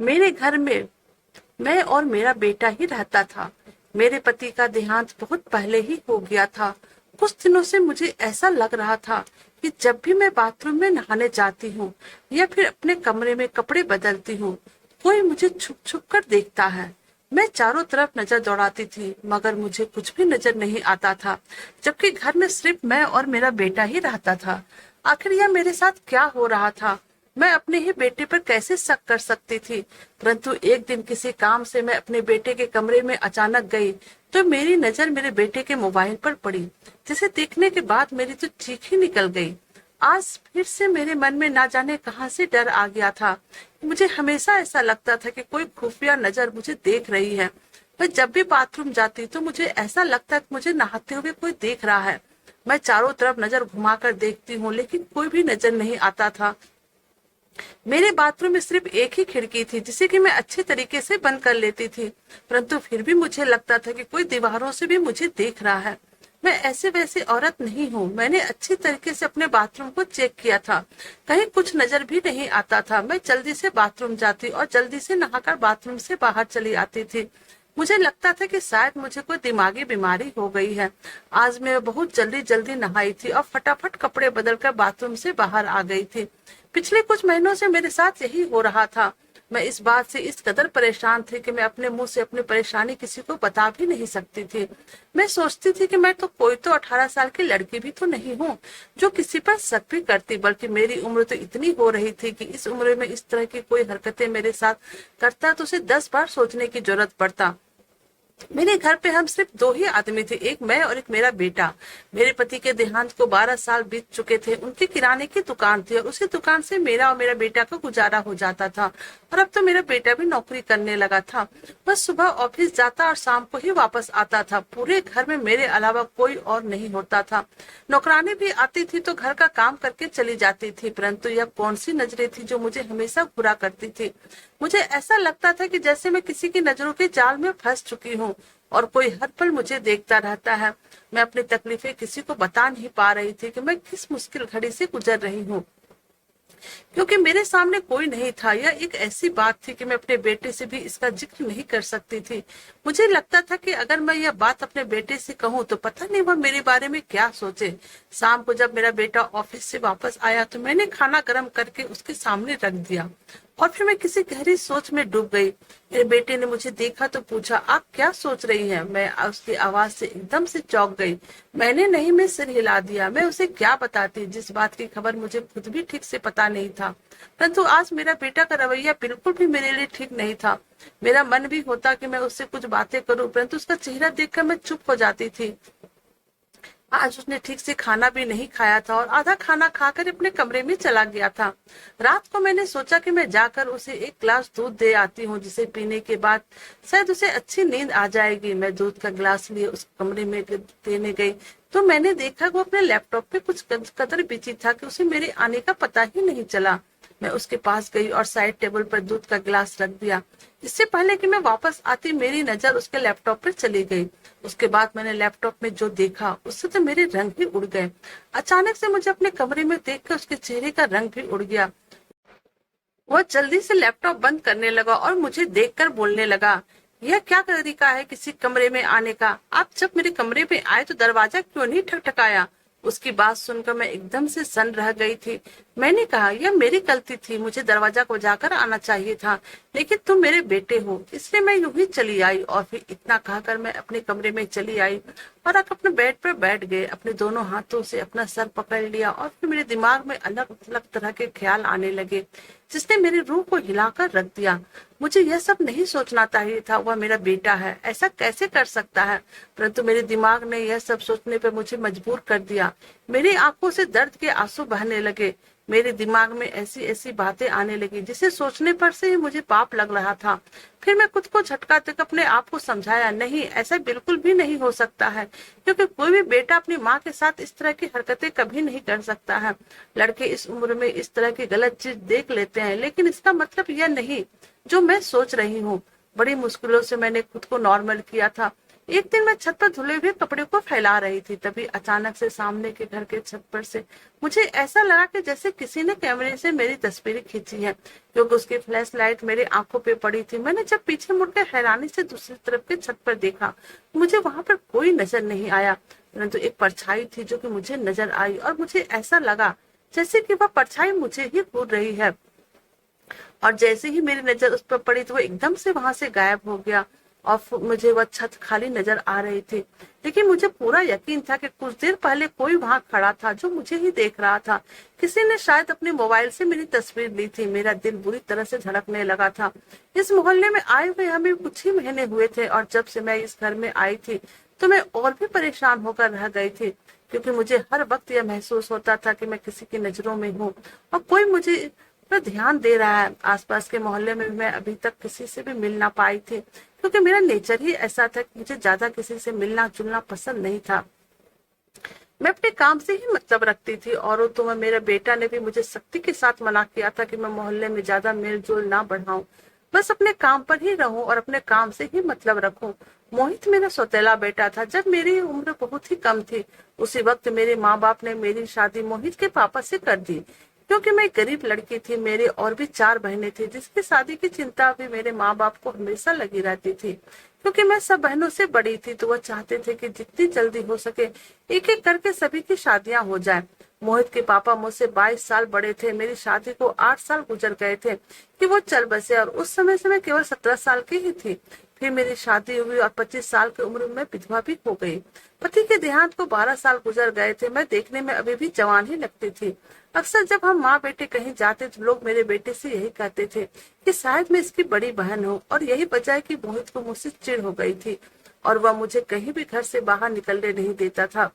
मेरे घर में मैं और मेरा बेटा ही रहता था। मेरे पति का देहांत बहुत पहले ही हो गया था। कुछ दिनों से मुझे ऐसा लग रहा था कि जब भी मैं बाथरूम में नहाने जाती हूँ या फिर अपने कमरे में कपड़े बदलती हूँ, कोई मुझे छुप छुप कर देखता है। मैं चारों तरफ नजर दौड़ाती थी मगर मुझे कुछ भी नजर नहीं आता था, जबकि घर में सिर्फ मैं और मेरा बेटा ही रहता था। आखिर यह मेरे साथ क्या हो रहा था? मैं अपने ही बेटे पर कैसे शक कर सकती थी? परंतु एक दिन किसी काम से मैं अपने बेटे के कमरे में अचानक गई तो मेरी नजर मेरे बेटे के मोबाइल पर पड़ी, जिसे देखने के बाद मेरी तो चीख ही निकल गई। आज फिर से मेरे मन में ना जाने कहां से डर आ गया था। मुझे हमेशा ऐसा लगता था कि कोई खुफिया नजर मुझे देख रही है। मैं जब भी बाथरूम जाती तो मुझे ऐसा लगता कि मुझे नहाते हुए कोई देख रहा है। मैं चारों तरफ नजर घुमाकर देखती हूँ लेकिन कोई भी नजर नहीं आता था। मेरे बाथरूम में सिर्फ एक ही खिड़की थी जिसे कि मैं अच्छे तरीके से बंद कर लेती थी, परंतु फिर भी मुझे लगता था कि कोई दीवारों से भी मुझे देख रहा है। मैं ऐसे वैसे औरत नहीं हूँ। मैंने अच्छी तरीके से अपने बाथरूम को चेक किया था, कहीं कुछ नजर भी नहीं आता था। मैं जल्दी से बाथरूम जाती और जल्दी से नहाकर बाथरूम से बाहर चली आती थी। मुझे लगता था कि शायद मुझे कोई दिमागी बीमारी हो गई है। आज मैं बहुत जल्दी जल्दी नहाई थी और फटाफट कपड़े बदलकर बाथरूम से बाहर आ गई थी। पिछले कुछ महीनों से मेरे साथ यही हो रहा था। मैं इस बात से इस कदर परेशान थी कि मैं अपने मुंह से अपनी परेशानी किसी को बता भी नहीं सकती थी। मैं सोचती थी कि मैं तो कोई तो 18 साल की लड़की भी तो नहीं हूँ जो किसी पर शक भी करती, बल्कि मेरी उम्र तो इतनी हो रही थी कि इस उम्र में इस तरह की कोई हरकतें मेरे साथ करता तो उसे 10 बार सोचने की जरूरत पड़ता। मेरे घर पे हम सिर्फ दो ही आदमी थे, एक मैं और एक मेरा बेटा। मेरे पति के देहांत को 12 साल बीत चुके थे। उनकी किराने की दुकान थी और उसी दुकान से मेरा और मेरा बेटा का गुजारा हो जाता था। और अब तो मेरा बेटा भी नौकरी करने लगा था। बस सुबह ऑफिस जाता और शाम को ही वापस आता था। पूरे घर में मेरे अलावा कोई और नहीं होता था। नौकरानी भी आती थी तो घर का काम करके चली जाती थी, परंतु यह कौन सी नजरें थी जो मुझे हमेशा बुरा करती थी। मुझे ऐसा लगता था कि जैसे मैं किसी की नजरों के जाल में फंस चुकी हूँ और कोई हर पल मुझे देखता रहता है। मैं अपनी तकलीफें किसी को बता नहीं पा रही थी कि मैं किस मुश्किल घड़ी से गुजर रही हूँ, क्योंकि मेरे सामने कोई नहीं था। यह एक ऐसी बात थी कि मैं अपने बेटे से भी इसका जिक्र नहीं कर सकती थी। मुझे लगता था कि अगर मैं यह बात अपने बेटे से कहूँ तो पता नहीं वह मेरे बारे में क्या सोचे। शाम को जब मेरा बेटा ऑफिस से वापस आया तो मैंने खाना गर्म करके उसके सामने रख दिया और फिर मैं किसी गहरी सोच में डूब गई। मेरे बेटे ने मुझे देखा तो पूछा, आप क्या सोच रही हैं? मैं उसकी आवाज से एकदम से चौंक गई। मैंने नहीं में सिर हिला दिया। मैं उसे क्या बताती जिस बात की खबर मुझे खुद भी ठीक से पता नहीं था। परंतु आज मेरा बेटा का रवैया बिल्कुल भी मेरे लिए ठीक नहीं था। मेरा मन भी होता कि मैं उससे कुछ बातें करूं, परंतु उसका चेहरा देखकर मैं चुप हो जाती थी। आज उसने ठीक से खाना भी नहीं खाया था और आधा खाना खाकर अपने कमरे में चला गया था। रात को मैंने सोचा कि मैं जाकर उसे एक ग्लास दूध दे आती हूँ, जिसे पीने के बाद शायद उसे अच्छी नींद आ जाएगी। मैं दूध का ग्लास लिए उस कमरे में देने गई तो मैंने देखा कि वो अपने लैपटॉप पे कुछ कदर बिजी था कि उसे मेरे आने का पता ही नहीं चला। मैं उसके पास गई और साइड टेबल पर दूध का गिलास रख दिया। इससे पहले कि मैं वापस आती मेरी नजर उसके लैपटॉप पर चली गई। उसके बाद मैंने लैपटॉप में जो देखा उससे तो मेरे रंग ही उड़ गए। अचानक से मुझे अपने कमरे में देखकर उसके चेहरे का रंग भी उड़ गया। वह जल्दी से लैपटॉप बंद करने लगा और मुझे देखकर बोलने लगा, यह क्या तरीका है किसी कमरे में आने का? आप जब मेरे कमरे में आए तो दरवाजा क्यों नहीं ठकठकाया? उसकी बात सुनकर मैं एकदम से सन्न रह गई थी। मैंने कहा, यह मेरी गलती थी, मुझे दरवाजा को जाकर आना चाहिए था, लेकिन तुम मेरे बेटे हो इसलिए मैं यूं ही चली आई। और फिर इतना कहकर मैं अपने कमरे में चली आई और अपने बेड पर बैठ गए। अपने दोनों हाथों से अपना सर पकड़ लिया और फिर मेरे दिमाग में अलग अलग तरह के ख्याल आने लगे, जिसने मेरी रूह को हिलाकर रख दिया। मुझे यह सब नहीं सोचना चाहिए था। वह मेरा बेटा है, ऐसा कैसे कर सकता है? परंतु मेरे दिमाग ने यह सब सोचने पर मुझे मजबूर कर दिया। मेरी आंखों से दर्द के आंसू बहने लगे। मेरे दिमाग में ऐसी ऐसी बातें आने लगी जिसे सोचने पर से ही मुझे पाप लग रहा था। फिर मैं खुद को झटका तक अपने आप को समझाया, नहीं, ऐसा बिल्कुल भी नहीं हो सकता है, क्योंकि कोई भी बेटा अपनी माँ के साथ इस तरह की हरकतें कभी नहीं कर सकता है। लड़के इस उम्र में इस तरह की गलत चीज देख लेते हैं, लेकिन इसका मतलब यह नहीं जो मैं सोच रही हूँ। बड़ी मुश्किलों से मैंने खुद को नॉर्मल किया था। एक दिन मैं छत पर धुले हुए कपड़े को फैला रही थी, तभी अचानक से सामने के घर के छत पर से मुझे ऐसा लगा कि जैसे किसी ने कैमरे से मेरी तस्वीरें खींची है, क्योंकि उसकी फ्लैश लाइट मेरी आंखों पे पड़ी थी। मैंने जब पीछे मुड़कर हैरानी से दूसरी तरफ के छत पर देखा, मुझे वहां पर कोई नजर नहीं आया, परंतु एक परछाई थी जो कि मुझे नजर आई, और मुझे ऐसा लगा जैसे कि वह परछाई मुझे ही घूर रही है। और जैसे ही मेरी नजर उस पर पड़ी तो वो एकदम से वहां से गायब हो गया, और मुझे वह छत खाली नजर आ रही थी। लेकिन मुझे पूरा यकीन था कि कुछ देर पहले कोई वहां खड़ा था जो मुझे ही देख रहा था। किसी ने शायद अपने मोबाइल से मेरी तस्वीर ली थी। मेरा दिल बुरी तरह से धड़कने लगा था। इस मोहल्ले में आए हुए हमें कुछ ही महीने हुए थे, और जब से मैं इस घर में आई थी तो मैं और भी परेशान होकर रह गई थी, क्योंकि मुझे हर वक्त यह महसूस होता था कि मैं किसी की नजरों में हूँ और कोई मुझे पर ध्यान दे रहा है। आसपास के मोहल्ले में मैं अभी तक किसी से भी मिल ना पाई थी, क्योंकि मेरा नेचर ही ऐसा था कि मुझे ज्यादा किसी से मिलना जुलना पसंद नहीं था। मैं अपने काम से ही मतलब रखती थी। और तो मेरे बेटा ने भी मुझे सख्ती के साथ मना किया था कि मैं मोहल्ले में ज्यादा मेल जोल ना बढ़ाऊं, बस अपने काम पर ही रहूं और अपने काम से ही मतलब रखूं। मोहित मेरा सौतेला बेटा था। जब मेरी उम्र बहुत ही कम थी, उसी वक्त मेरे माँ बाप ने मेरी शादी मोहित के पापा से कर दी, क्योंकि मैं गरीब लड़की थी। मेरे और भी 4 बहनें थी, जिसकी शादी की चिंता भी मेरे माँ बाप को हमेशा लगी रहती थी। क्योंकि मैं सब बहनों से बड़ी थी तो वह चाहते थे कि जितनी जल्दी हो सके एक एक करके सभी की शादियां हो जाए। मोहित के पापा मुझसे 22 साल बड़े थे। मेरी शादी को 8 साल गुजर गए थे कि वो चल बसे, और उस समय से मैं केवल 17 साल की ही थी। फिर मेरी शादी हुई और 25 साल की उम्र में विधवा भी हो गई। पति के देहांत को 12 साल गुजर गए थे। मैं देखने में अभी भी जवान ही लगती थी। अक्सर जब हम माँ बेटे कहीं जाते तो लोग मेरे बेटे से यही कहते थे कि शायद मैं इसकी बड़ी बहन हूँ, और यही वजह है कि मोहित को मुझसे चिढ़ हो गई थी और वह मुझे कहीं भी घर से बाहर निकलने नहीं देता था।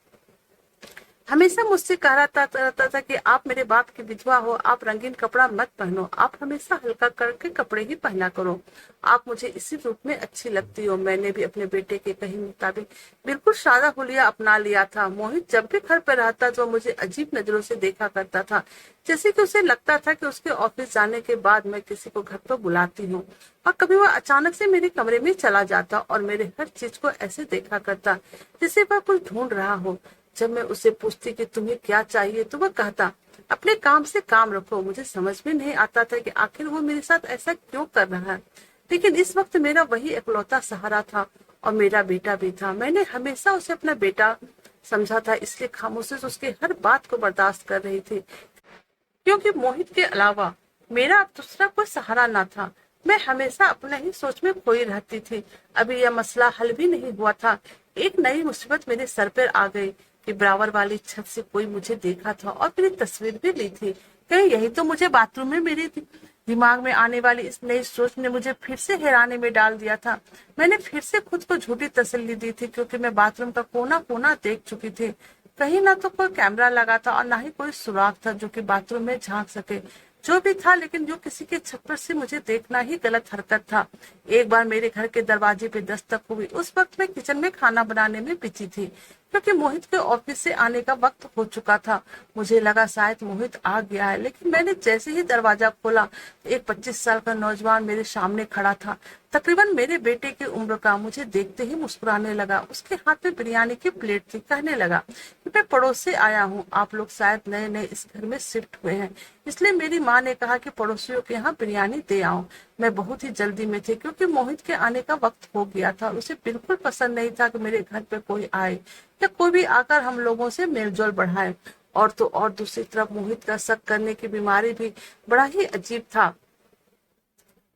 हमेशा मुझसे कह रहता था कि आप मेरे बाप की विधवा हो, आप रंगीन कपड़ा मत पहनो, आप हमेशा हल्का करके कपड़े ही पहना करो, आप मुझे इसी रूप में अच्छी लगती हो। मैंने भी अपने बेटे के कहे मुताबिक बिल्कुल सादा हुलिया अपना लिया था। मोहित जब भी घर पर रहता तो मुझे अजीब नजरों से देखा करता था, जैसे कि उसे लगता था कि उसके ऑफिस जाने के बाद मैं किसी को घर पर बुलाती हूँ। और कभी वह अचानक से मेरे कमरे में चला जाता और मेरे हर चीज को ऐसे देखा करता जैसे वह कुछ ढूंढ रहा हो। जब मैं उसे पूछती कि तुम्हें क्या चाहिए तो वह कहता, अपने काम से काम रखो। मुझे समझ में नहीं आता था कि आखिर वो मेरे साथ ऐसा क्यों कर रहा है, लेकिन इस वक्त मेरा वही इकलौता सहारा था और मेरा बेटा भी था। मैंने हमेशा उसे अपना बेटा समझा था, इसलिए खामोशी से उसकी हर बात को बर्दाश्त कर रही थी, क्योंकि मोहित के अलावा मेरा अब दूसरा कोई सहारा ना था। मैं हमेशा अपने ही सोच में खोई रहती थी। अभी यह मसला हल भी नहीं हुआ था, एक नई मुसीबत मेरे सर पर आ गई कि बराबर वाली छत से कोई मुझे देखा था और मेरी तस्वीर भी ली थी। कहीं यही तो मुझे बाथरूम में मेरे दिमाग में आने वाली इस नई सोच ने मुझे फिर से हैरानी में डाल दिया था। मैंने फिर से खुद को झूठी तसल्ली दी थी, क्योंकि मैं बाथरूम का कोना कोना देख चुकी थी। कहीं ना तो कोई कैमरा लगा था और ना ही कोई सुराग था जो कि बाथरूम में झांक सके। जो भी था, लेकिन जो किसी के छप्पर से मुझे देखना ही गलत हरकत था। एक बार मेरे घर के दरवाजे पे दस्तक हुई। उस वक्त मैं किचन में खाना बनाने में बिजी थी, क्योंकि मोहित के ऑफिस से आने का वक्त हो चुका था। मुझे लगा शायद मोहित आ गया है, लेकिन मैंने जैसे ही दरवाजा खोला एक 25 साल का नौजवान मेरे सामने खड़ा था, तकरीबन मेरे बेटे की उम्र का। मुझे देखते ही मुस्कुराने लगा। उसके हाथ में बिरयानी की प्लेट थी। कहने लगा कि मैं पड़ोस से आया हूँ, आप लोग शायद नए नए इस घर में शिफ्ट हुए हैं, इसलिए मेरी माँ ने कहा कि पड़ोसियों के यहाँ बिरयानी दे आओ। मैं बहुत ही जल्दी में थी, क्योंकि मोहित के आने का वक्त हो गया था। उसे बिल्कुल पसंद नहीं था कि मेरे घर पे कोई आए या कोई भी आकर हम लोगों से मेलजोल बढ़ाए। और तो और दूसरी तरफ मोहित का शक करने की बीमारी भी बड़ा ही अजीब था।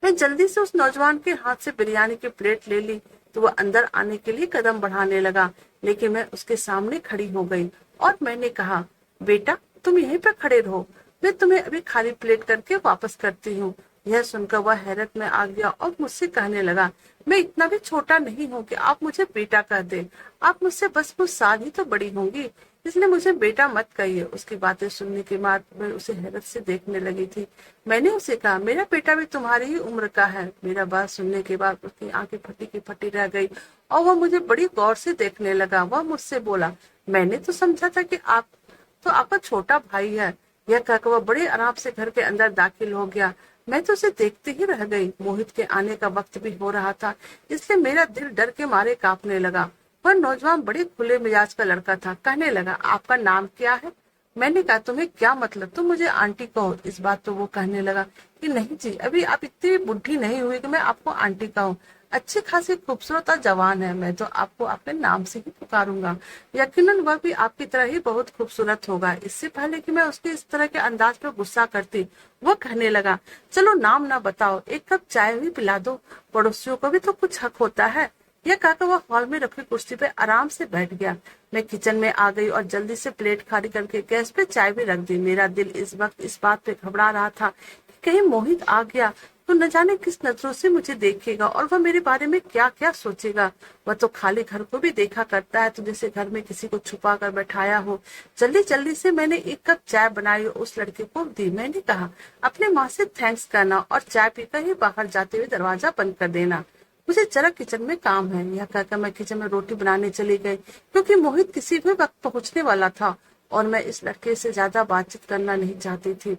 मैं जल्दी से उस नौजवान के हाथ से बिरयानी की प्लेट ले ली तो वह अंदर आने के लिए कदम बढ़ाने लगा, लेकिन मैं उसके सामने खड़ी हो गई और मैंने कहा, बेटा तुम यहीं पर खड़े रहो, मैं तुम्हें अभी खाली प्लेट करके वापस करती हूँ। यह सुनकर वह हैरत में आ गया और मुझसे कहने लगा, मैं इतना भी छोटा नहीं हूँ कि आप मुझे बेटा कह दे, आप मुझसे बस कुछ साल ही तो बड़ी होंगी, इसलिए मुझे बेटा मत कहिए। उसकी बातें सुनने के बाद मैं उसे हैरत से देखने लगी थी। मैंने उसे कहा, मेरा बेटा भी तुम्हारी ही उम्र का है। मेरा बात सुनने के बाद उसकी आंखें फटी की फटी रह गई और वह मुझे बड़ी गौर से देखने लगा। वह मुझसे बोला, मैंने तो समझा था कि आपका छोटा भाई है। यह कहकर वह बड़े आराम से घर के अंदर दाखिल हो गया। मैं तो उसे देखते ही रह गई। मोहित के आने का वक्त भी हो रहा था, इसलिए मेरा दिल डर के मारे कांपने लगा। वह नौजवान बड़े खुले मिजाज का लड़का था। कहने लगा, आपका नाम क्या है? मैंने कहा, तुम्हें क्या मतलब, तुम मुझे आंटी कहो। इस बात तो वो कहने लगा कि नहीं जी, अभी आप इतनी बुढ़ी नहीं हुई कि मैं आपको आंटी कहूँ। अच्छी खासी खूबसूरत और जवान है, मैं तो आपको अपने नाम से ही पुकारूंगा। यकीनन वह भी आपकी तरह ही बहुत खूबसूरत होगा। इससे पहले कि मैं उसके इस तरह के अंदाज पर गुस्सा करती, वो कहने लगा, चलो नाम ना बताओ, एक कप चाय भी पिला दो, पड़ोसियों को भी तो कुछ हक होता है। यह कहकर वह हॉल में रखी कुर्सी पे आराम से बैठ गया। मैं किचन में आ गई और जल्दी से प्लेट खाली करके गैस पे चाय भी रख दी। मेरा दिल इस वक्त इस बात पे घबरा रहा था कि कहीं मोहित आ गया तो न जाने किस नजरों से मुझे देखेगा और वह मेरे बारे में क्या क्या सोचेगा। वह तो खाली घर को भी देखा करता है, तो जैसे घर में किसी को छुपा कर बैठाया हो। जल्दी जल्दी से मैंने एक कप चाय बनाई और उस लड़के को दी। मैंने कहा, अपने माँ से थैंक्स करना और चाय पीकर ही बाहर जाते हुए दरवाजा बंद कर देना, मुझे जरा किचन में काम है। यह कहकर मैं किचन में रोटी बनाने चली गई, क्योंकि मोहित किसी भी वक्त पहुंचने वाला था और मैं इस लड़के से ज्यादा बातचीत करना नहीं चाहती थी।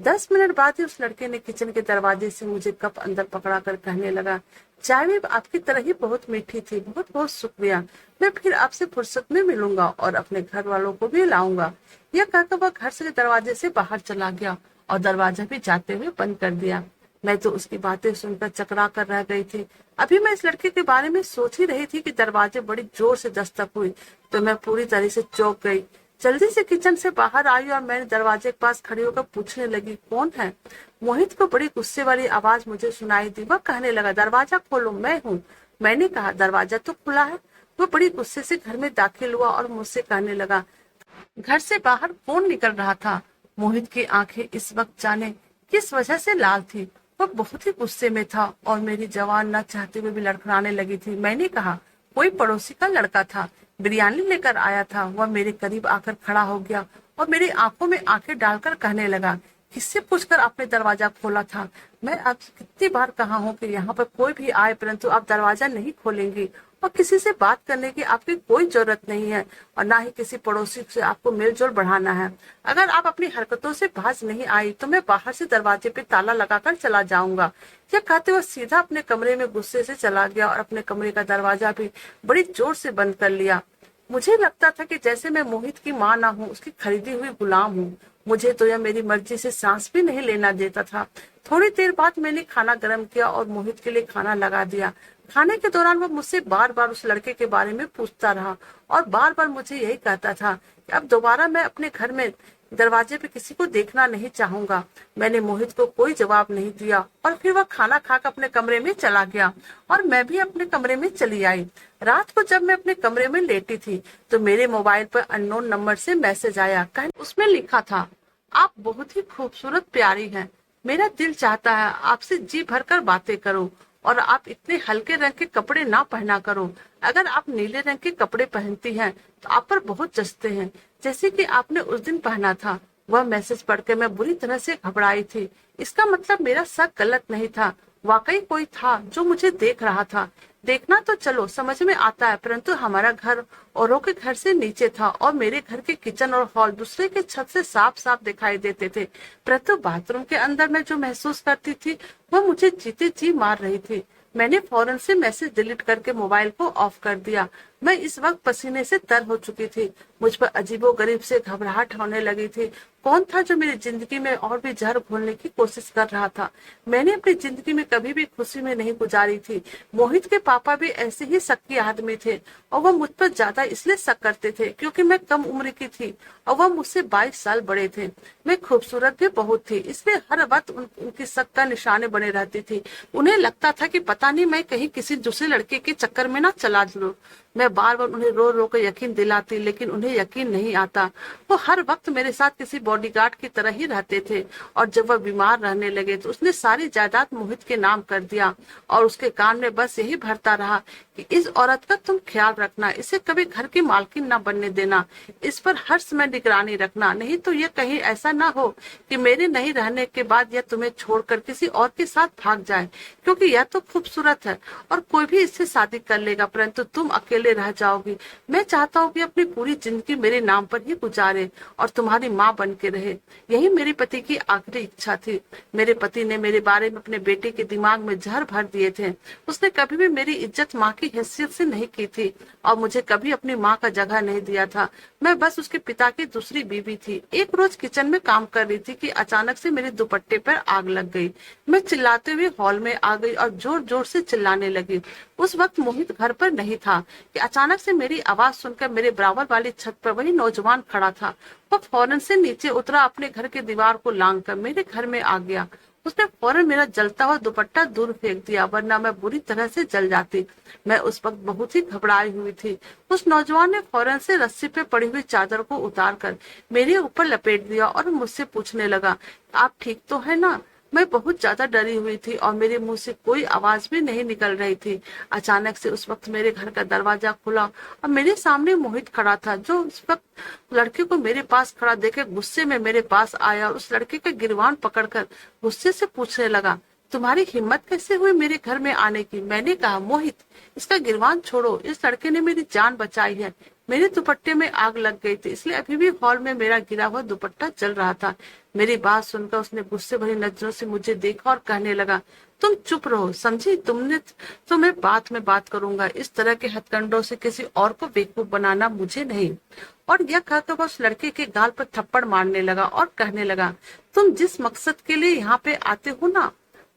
10 मिनट बाद ही उस लड़के ने किचन के दरवाजे से मुझे कप अंदर पकड़ा कर कहने लगा, चाय भी आपकी तरह ही बहुत मीठी थी, बहुत बहुत शुक्रिया। मैं फिर आपसे फुर्सत में मिलूंगा और अपने घर वालों को भी लाऊंगा। यह कहकर वह घर से दरवाजे से बाहर चला गया और दरवाजा भी जाते हुए बंद कर दिया। मैं तो उसकी बातें सुनकर चकरा कर रह गई थी। अभी मैं इस लड़के के बारे में सोच ही रही थी कि दरवाजे बड़ी जोर से दस्तक हुई, तो मैं पूरी तरह से चौंक गई। जल्दी से किचन से बाहर आई और मैंने दरवाजे के पास खड़ी होकर पूछने लगी, कौन है? मोहित को बड़ी गुस्से वाली आवाज मुझे सुनाई दी। वह कहने लगा, दरवाजा खोलो, मैं हूँ। मैंने कहा, दरवाजा तो खुला है। वह बड़ी गुस्से से घर में दाखिल हुआ और मुझसे कहने लगा, घर से बाहर कौन निकल रहा था? मोहित की आंखें इस वक्त जाने किस वजह से लाल थी। वह बहुत ही गुस्से में था और मेरी जवान न चाहते हुए भी लड़खड़ाने लगी थी। मैंने कहा, कोई पड़ोसी का लड़का था, बिरयानी लेकर आया था। वह मेरे करीब आकर खड़ा हो गया और मेरी आंखों में आंखें डालकर कहने लगा, किससे पूछकर आपने दरवाजा खोला था? मैं आपसे कितनी बार कहा हूँ कि यहाँ पर कोई भी आए परंतु आप दरवाजा नहीं खोलेंगी, और किसी से बात करने की आपकी कोई जरूरत नहीं है और ना ही किसी पड़ोसी से आपको मेलजोल बढ़ाना है। अगर आप अपनी हरकतों से बाज नहीं आई तो मैं बाहर से दरवाजे पे ताला लगाकर चला जाऊंगा। यह कहते हुए सीधा अपने कमरे में गुस्से से चला गया और अपने कमरे का दरवाजा भी बड़ी जोर से बंद कर लिया। मुझे लगता था कि जैसे मैं मोहित की माँ ना हूँ, उसकी खरीदी हुई गुलाम हूँ। मुझे तो यह मेरी मर्जी से सांस भी नहीं लेना देता था। थोड़ी देर बाद मैंने खाना गर्म किया और मोहित के लिए खाना लगा दिया। खाने के दौरान वो मुझसे बार बार उस लड़के के बारे में पूछता रहा और बार बार मुझे यही कहता था कि अब दोबारा मैं अपने घर में दरवाजे पे किसी को देखना नहीं चाहूंगा। मैंने मोहित को कोई जवाब नहीं दिया और फिर वह खाना खाकर अपने कमरे में चला गया और मैं भी अपने कमरे में चली आई। रात को जब मैं अपने कमरे में लेटी थी तो मेरे मोबाइल पर अननोन नंबर से मैसेज आया। उसमें लिखा था, आप बहुत ही खूबसूरत प्यारी हैं। मेरा दिल चाहता है आपसे जी भरकर बातें करूं और आप इतने हल्के रंग के कपड़े ना पहना करो। अगर आप नीले रंग के कपड़े पहनती हैं तो आप पर बहुत जचते हैं, जैसे कि आपने उस दिन पहना था। वह मैसेज पढ़कर मैं बुरी तरह से घबराई थी। इसका मतलब मेरा शक गलत नहीं था, वाकई कोई था जो मुझे देख रहा था। देखना तो चलो समझ में आता है, परंतु हमारा घर औरों के घर से नीचे था और मेरे घर के किचन और हॉल दूसरे के छत से साफ साफ दिखाई देते थे, परंतु बाथरूम के अंदर मैं जो महसूस करती थी वह मुझे जीते जी मार रही थी। मैंने फौरन से मैसेज डिलीट करके मोबाइल को ऑफ कर दिया। मैं इस वक्त पसीने से तर हो चुकी थी। मुझ पर अजीबोगरीब से घबराहट होने लगी थी। कौन था जो मेरी जिंदगी में और भी जहर घोलने की कोशिश कर रहा था? मैंने अपनी जिंदगी में कभी भी खुशी में नहीं गुजारी थी। मोहित के पापा भी ऐसे ही शक्की आदमी थे और वह मुझ पर ज्यादा इसलिए शक करते थे क्योंकि मैं कम उम्र की थी और वह मुझसे 22 साल बड़े थे। मैं खूबसूरत भी बहुत थी, इसलिए हर वक्त उनकी शक का निशाने बने रहती थी। उन्हें लगता था कि पता नहीं मैं कहीं किसी दूसरे लड़के के चक्कर में ना चला जाऊं। मैं बार बार उन्हें रो रो कर यकीन दिलाती, लेकिन उन्हें यकीन नहीं आता। वो हर वक्त मेरे साथ किसी बॉडीगार्ड की तरह ही रहते थे और जब वह बीमार रहने लगे तो उसने सारी जायदाद मोहित के नाम कर दिया और उसके कान में बस यही भरता रहा कि इस औरत का तुम ख्याल रखना, इसे कभी घर की मालकिन न बनने देना, इस पर हर समय निगरानी रखना, नहीं तो ये कहीं ऐसा ना हो कि मेरे नहीं रहने के बाद यह तुम्हें छोड़कर किसी और के साथ भाग जाए, क्योंकि यह तो खूबसूरत है और कोई भी इससे शादी कर लेगा, परंतु तुम अकेले अकेले रह जाओगी। मैं चाहता हूँ कि अपनी पूरी जिंदगी मेरे नाम पर ही गुजारे और तुम्हारी माँ बन के रहे। यही मेरे पति की आखिरी इच्छा थी। मेरे पति ने मेरे बारे में अपने बेटे के दिमाग में जहर भर दिए थे। उसने कभी भी मेरी इज्जत माँ की हैसियत से नहीं की थी और मुझे कभी अपनी माँ का जगह नहीं दिया था। मैं बस उसके पिता की दूसरी बीवी थी। एक रोज किचन में काम कर रही थी कि अचानक से मेरे दुपट्टे पर आग लग गई। मैं चिल्लाते हुए हॉल में आ गई और जोर जोर से चिल्लाने लगी। उस वक्त मोहित घर पर नहीं था कि अचानक से मेरी आवाज सुनकर मेरे बराबर वाली छत पर वही नौजवान खड़ा था। वो फौरन से नीचे उतरा, अपने घर के दीवार को लांघकर मेरे घर में आ गया। उसने फौरन मेरा जलता हुआ दुपट्टा दूर फेंक दिया, वरना मैं बुरी तरह से जल जाती। मैं उस वक्त बहुत ही घबराई हुई थी। उस नौजवान ने फौरन से रस्सी पे पड़ी हुई चादर को उतारकर मेरे ऊपर लपेट दिया और मुझसे पूछने लगा, आप ठीक तो है ना? मैं बहुत ज्यादा डरी हुई थी और मेरे मुंह से कोई आवाज भी नहीं निकल रही थी। अचानक से उस वक्त मेरे घर का दरवाजा खुला और मेरे सामने मोहित खड़ा था, जो उस वक्त लड़के को मेरे पास खड़ा देखे गुस्से में मेरे पास आया और उस लड़के का गिरवान पकड़कर गुस्से से पूछने लगा, तुम्हारी हिम्मत कैसे हुई मेरे घर में आने की? मैंने कहा, मोहित, इसका गिरवान छोड़ो, इस लड़के ने मेरी जान बचाई है। मेरे दुपट्टे में आग लग गई थी, इसलिए अभी भी हॉल में मेरा गिरा हुआ दुपट्टा जल रहा था। मेरी बात सुनकर उसने गुस्से भरी नजरों से मुझे देखा और कहने लगा, तुम चुप रहो, समझी? तो मैं बात करूंगा। इस तरह के हथकंडों से किसी और को बेवकूफ बनाना मुझे नहीं। और यह कहकर वह उस लड़के के गाल पर थप्पड़ मारने लगा और कहने लगा, तुम जिस मकसद के लिए यहाँ पे आते हो ना,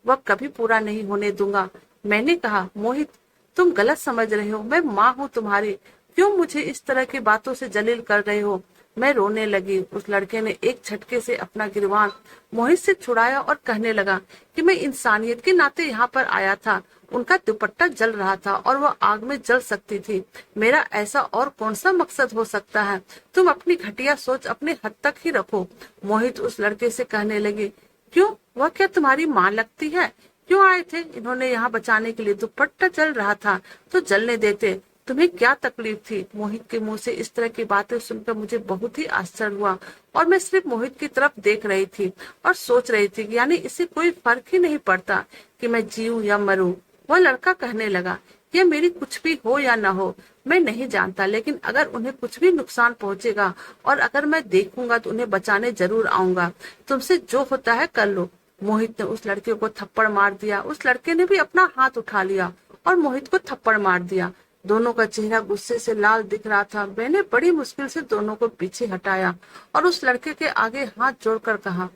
वह कभी पूरा नहीं होने दूंगा। मैंने कहा, मोहित, तुम गलत समझ रहे हो। मैं माँ हूँ तुम्हारी, क्यों मुझे इस तरह की बातों से जलील कर रहे हो? मैं रोने लगी। उस लड़के ने एक झटके से अपना गिरवान मोहित से छुड़ाया और कहने लगा कि मैं इंसानियत के नाते यहाँ पर आया था। उनका दुपट्टा जल रहा था और वह आग में जल सकती थी। मेरा ऐसा और कौन सा मकसद हो सकता है? तुम अपनी घटिया सोच अपने हद तक ही रखो। मोहित उस लड़के से कहने लगे, क्यों, वह क्या तुम्हारी माँ लगती है? क्यों आए थे इन्होंने यहाँ बचाने के लिए? दुपट्टा जल रहा था तो जलने देते, तुम्हें क्या तकलीफ थी? मोहित के मुंह से इस तरह की बातें सुनकर मुझे बहुत ही आश्चर्य हुआ और मैं सिर्फ मोहित की तरफ देख रही थी और सोच रही थी कि यानी इससे कोई फर्क ही नहीं पड़ता कि मैं जीऊं या मरूं। वह लड़का कहने लगा, ये मेरी कुछ भी हो या ना हो, मैं नहीं जानता, लेकिन अगर उन्हें कुछ भी नुकसान पहुंचेगा और अगर मैं देखूंगा तो उन्हें बचाने जरूर आऊंगा। तुमसे जो होता है कर लो। मोहित ने उस लड़के को थप्पड़ मार दिया। उस लड़के ने भी अपना हाथ उठा लिया और मोहित को थप्पड़ मार दिया। दोनों का चेहरा गुस्से से लाल दिख रहा था। मैंने बड़ी मुश्किल से दोनों को पीछे हटाया और उस लड़के के आगे हाथ जोड़कर कहा,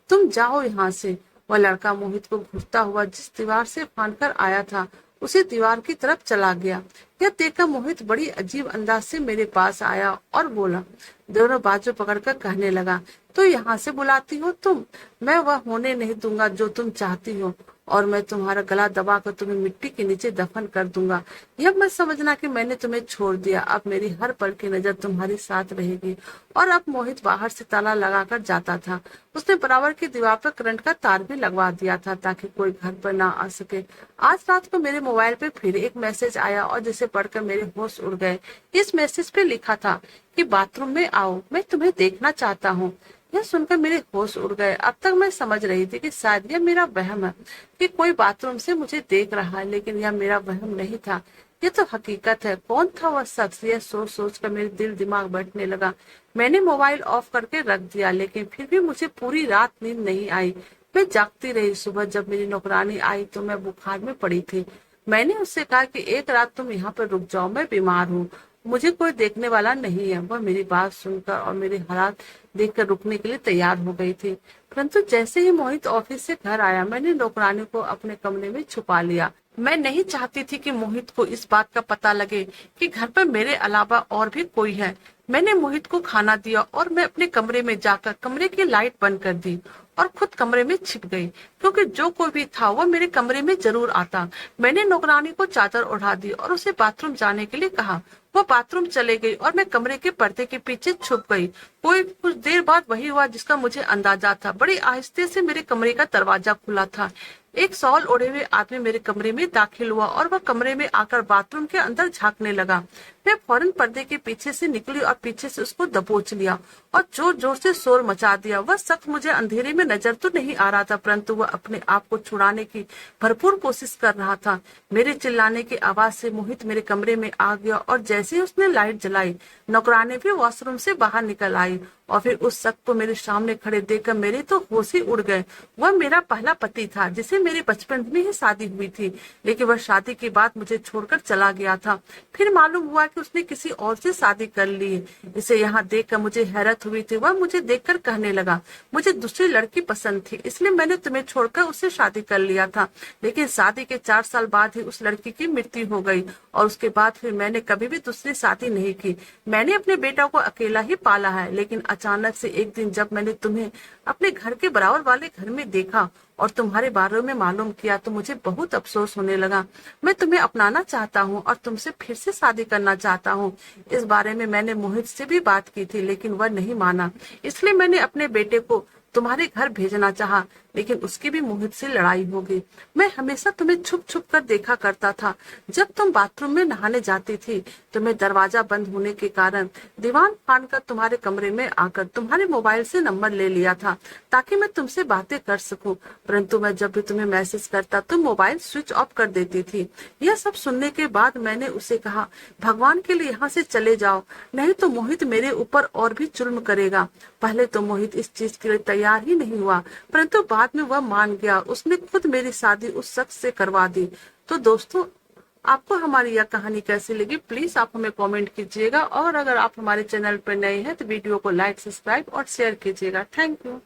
तुम जाओ यहाँ से। वह लड़का मोहित को घूरता हुआ जिस दीवार से फांदकर आया था उसी दीवार की तरफ चला गया। यह देखकर मोहित बड़ी अजीब अंदाज से मेरे पास आया और बोला, दोनों बाजू पकड़कर कहने लगा, तो यहाँ से बुलाती हो तुम? मैं वह होने नहीं दूंगा जो तुम चाहती हो और मैं तुम्हारा गला दबाकर तुम्हें मिट्टी के नीचे दफन कर दूंगा। यह मत समझना कि मैंने तुम्हें छोड़ दिया। अब मेरी हर पल की नजर तुम्हारे साथ रहेगी। और अब मोहित बाहर से ताला लगाकर जाता था। उसने बराबर की दीवार पर करंट का तार भी लगवा दिया था ताकि कोई घर पर ना आ सके। आज रात को मेरे मोबाइल पे फिर एक मैसेज आया और जिसे पढ़कर मेरे होश उड़ गए। इस मैसेज पे लिखा था कि बाथरूम में आओ, मैं तुम्हें देखना चाहता हूँ। यह सुनकर मेरे होश उड़ गए। अब तक मैं समझ रही थी कि शायद यह मेरा वहम है कि कोई बाथरूम से मुझे देख रहा है, लेकिन यह मेरा वहम नहीं था, ये तो हकीकत है। कौन था वह शख्स? यह सोच सोच कर मेरे दिल दिमाग बैठने लगा। मैंने मोबाइल ऑफ करके रख दिया, लेकिन फिर भी मुझे पूरी रात नींद नहीं आई। मैं जागती रही। सुबह जब मेरी नौकरानी आई तो मैं बुखार में पड़ी थी। मैंने उससे कहा कि एक रात तुम यहाँ पर रुक जाओ, मैं बीमार हूँ, मुझे कोई देखने वाला नहीं है। वह मेरी बात सुनकर और मेरे हालात देखकर रुकने के लिए तैयार हो गई थी। परंतु जैसे ही मोहित ऑफिस से घर आया, मैंने नौकरानी को अपने कमरे में छुपा लिया। मैं नहीं चाहती थी कि मोहित को इस बात का पता लगे कि घर पर मेरे अलावा और भी कोई है। मैंने मोहित को खाना दिया और मैं अपने कमरे में जाकर कमरे की लाइट बंद कर दी और खुद कमरे में छिप गई, क्योंकि जो कोई भी था वह मेरे कमरे में जरूर आता। मैंने नौकरानी को चादर उड़ा दी और उसे बाथरूम जाने के लिए कहा। वो बाथरूम चले गई और मैं कमरे के पर्दे के पीछे छुप गई। कुछ देर बाद वही हुआ जिसका मुझे अंदाजा था। बड़ी आहिस्ते से मेरे कमरे का दरवाजा खुला था। एक शॉल ओढ़े हुए आदमी मेरे कमरे में दाखिल हुआ और वह कमरे में आकर बाथरूम के अंदर झांकने लगा। मैं फौरन पर्दे के पीछे से निकली और पीछे से उसको दबोच लिया और जोर जोर से शोर मचा दिया। वह शख्स मुझे अंधेरे में नजर तो नहीं आ रहा था, परंतु वह अपने आप को छुड़ाने की भरपूर कोशिश कर रहा था। मेरे चिल्लाने की आवाज से मोहित मेरे कमरे में आ गया और जैसे ही उसने लाइट जलाई, नौकरानी भी वॉशरूम से बाहर निकल आई और फिर उस शख्स को मेरे सामने खड़े देखकर मेरे तो होश ही उड़ गए। वह मेरा पहला पति था, जिसे मेरे बचपन में ही शादी हुई थी, लेकिन वह शादी के बाद मुझे छोड़कर चला गया था। फिर मालूम हुआ कि उसने किसी और से शादी कर ली। इसे यहाँ देखकर मुझे हैरत हुई थी। वह मुझे देखकर कहने लगा, मुझे दूसरी लड़की पसंद थी, इसलिए मैंने तुम्हें छोड़कर उससे शादी कर लिया था। लेकिन शादी के 4 साल बाद ही उस लड़की की मृत्यु हो गई और उसके बाद फिर मैंने कभी भी दूसरी शादी नहीं की। मैंने अपने बेटा को अकेला ही पाला है, लेकिन अचानक से एक दिन जब मैंने तुम्हें अपने घर के बराबर वाले घर में देखा और तुम्हारे बारे में मालूम किया तो मुझे बहुत अफसोस होने लगा। मैं तुम्हें अपनाना चाहता हूँ और तुमसे फिर से शादी करना चाहता हूँ। इस बारे में मैंने मोहित से भी बात की थी, लेकिन वह नहीं माना। इसलिए मैंने अपने बेटे को तुम्हारे घर भेजना चाहा, लेकिन उसकी भी मोहित से लड़ाई हो गई। मैं हमेशा तुम्हें छुप छुप कर देखा करता था। जब तुम बाथरूम में नहाने जाती थी तो मैं दरवाजा बंद होने के कारण दीवान फाड़ कर तुम्हारे कमरे में आकर तुम्हारे मोबाइल से नंबर ले लिया था ताकि मैं तुमसे बातें कर सकूं, परंतु मैं जब भी तुम्हें मैसेज करता तुम मोबाइल स्विच ऑफ कर देती थी। यह सब सुनने के बाद मैंने उसे कहा, भगवान के लिए यहाँ से चले जाओ, नहीं तो मोहित मेरे ऊपर और भी जुल्म करेगा। पहले तो मोहित इस चीज के लिए तैयार ही नहीं हुआ, परंतु बाद में वह मान गया। उसने खुद मेरी शादी उस शख्स से करवा दी। तो दोस्तों, आपको हमारी यह कहानी कैसी लगी प्लीज आप हमें कमेंट कीजिएगा और अगर आप हमारे चैनल पर नए हैं तो वीडियो को लाइक, सब्सक्राइब और शेयर कीजिएगा। Thank you.